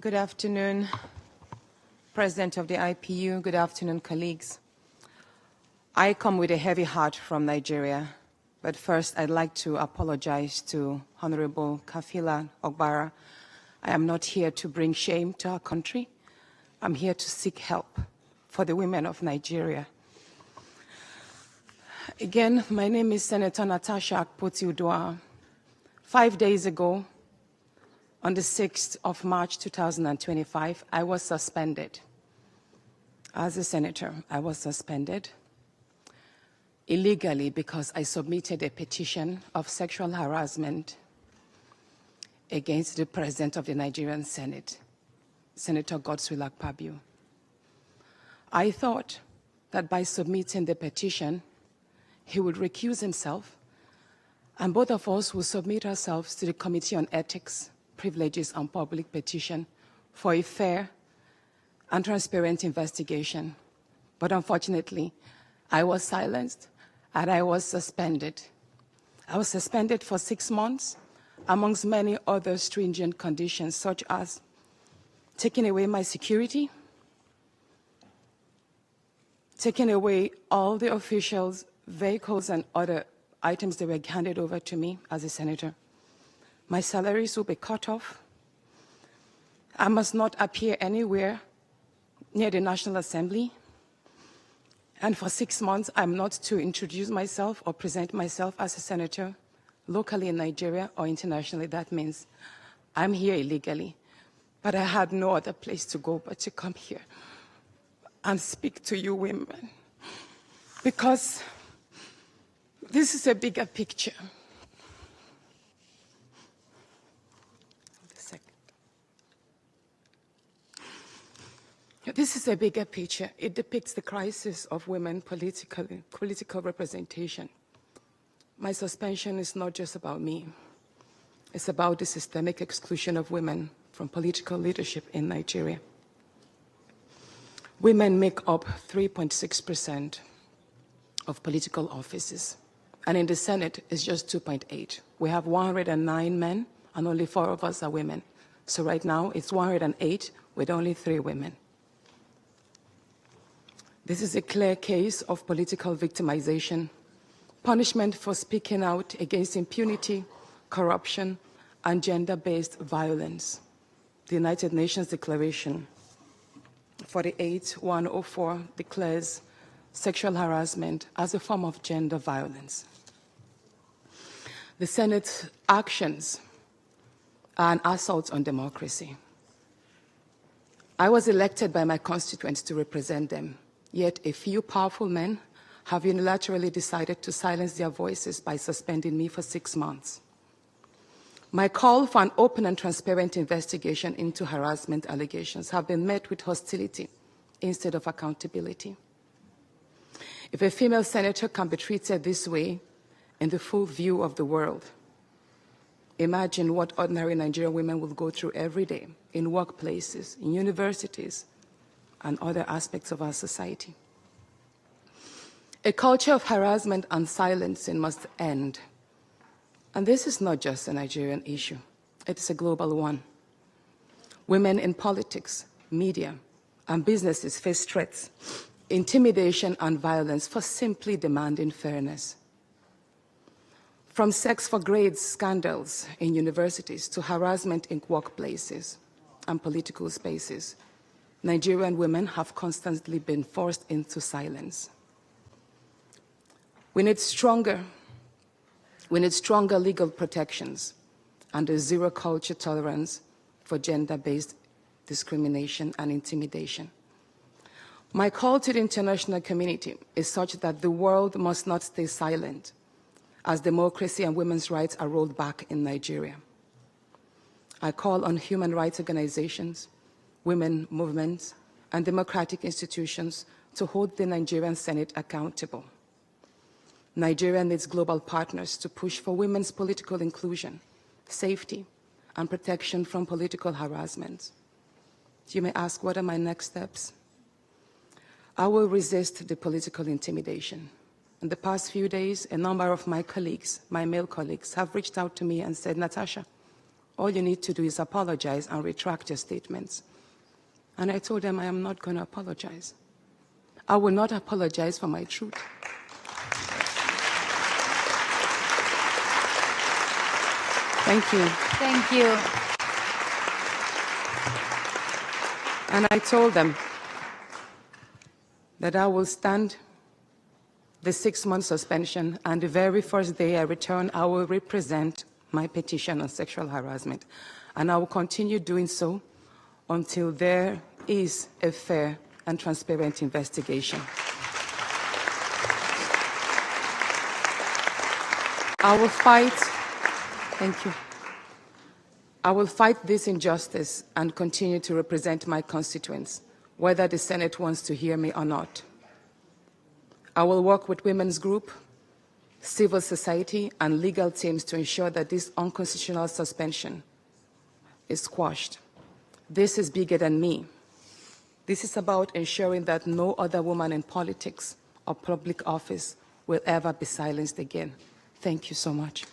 Good afternoon, President of the IPU. Good afternoon, colleagues. I come with a heavy heart from Nigeria, but first I'd like to apologize to Honorable Kafila Ogbara. I am not here to bring shame to our country. I'm here to seek help for the women of Nigeria. Again, my name is Senator Natasha Akpabio. 5 days ago, on the 6th of March 2025, I was suspended. As a senator, I was suspended illegally because I submitted a petition of sexual harassment against the President of the Nigerian Senate, Senator Godswill Akpabio. I thought that by submitting the petition, he would recuse himself, and both of us will submit ourselves to the Committee on Ethics, Privileges and Public Petition for a fair and transparent investigation. But unfortunately, I was silenced and I was suspended. I was suspended for 6 months, amongst many other stringent conditions, such as taking away my security, taking away all the officials, vehicles, and other items that were handed over to me as a senator. My salaries will be cut off. I must not appear anywhere near the National Assembly. And for 6 months, I'm not to introduce myself or present myself as a senator locally in Nigeria or internationally. That means I'm here illegally. But I had no other place to go but to come here and speak to you women. Because this is a bigger picture. This is a bigger picture. It depicts the crisis of women political representation. My suspension is not just about me. It's about the systemic exclusion of women from political leadership in Nigeria. Women make up 3.6% of political offices, and in the Senate, it's just 2.8. We have 109 men, and only 4 of us are women. So right now, it's 108 with only 3 women. This is a clear case of political victimization, punishment for speaking out against impunity, corruption, and gender-based violence. The United Nations Declaration 48/104 declares sexual harassment as a form of gender violence. The Senate's actions are an assault on democracy. I was elected by my constituents to represent them. Yet a few powerful men have unilaterally decided to silence their voices by suspending me for 6 months. My call for an open and transparent investigation into harassment allegations have been met with hostility instead of accountability. If a female senator can be treated this way in the full view of the world, imagine what ordinary Nigerian women will go through every day in workplaces, in universities, and other aspects of our society. A culture of harassment and silencing must end. And this is not just a Nigerian issue. It is a global one. Women in politics, media, and businesses face threats, intimidation, and violence for simply demanding fairness. From sex for grades scandals in universities to harassment in workplaces and political spaces, Nigerian women have constantly been forced into silence. We need stronger legal protections and a zero culture tolerance for gender-based discrimination and intimidation. My call to the international community is such that the world must not stay silent as democracy and women's rights are rolled back in Nigeria. I call on human rights organizations, women movements, and democratic institutions to hold the Nigerian Senate accountable. Nigeria needs global partners to push for women's political inclusion, safety, and protection from political harassment. You may ask, what are my next steps? I will resist the political intimidation. In the past few days, a number of my colleagues, my male colleagues, have reached out to me and said, Natasha, All you need to do is apologize and retract your statements. And I told them I am not going to apologize. I will not apologize for my truth. Thank you. Thank you. And I told them that I will stand the 6-month suspension, and the very first day I return, I will represent my petition on sexual harassment. And I will continue doing so until there is a fair and transparent investigation. I will fight, thank you. I will fight this injustice and continue to represent my constituents, whether the Senate wants to hear me or not. I will work with women's group, civil society, and legal teams to ensure that this unconstitutional suspension is quashed. This is bigger than me. This is about ensuring that no other woman in politics or public office will ever be silenced again. Thank you so much.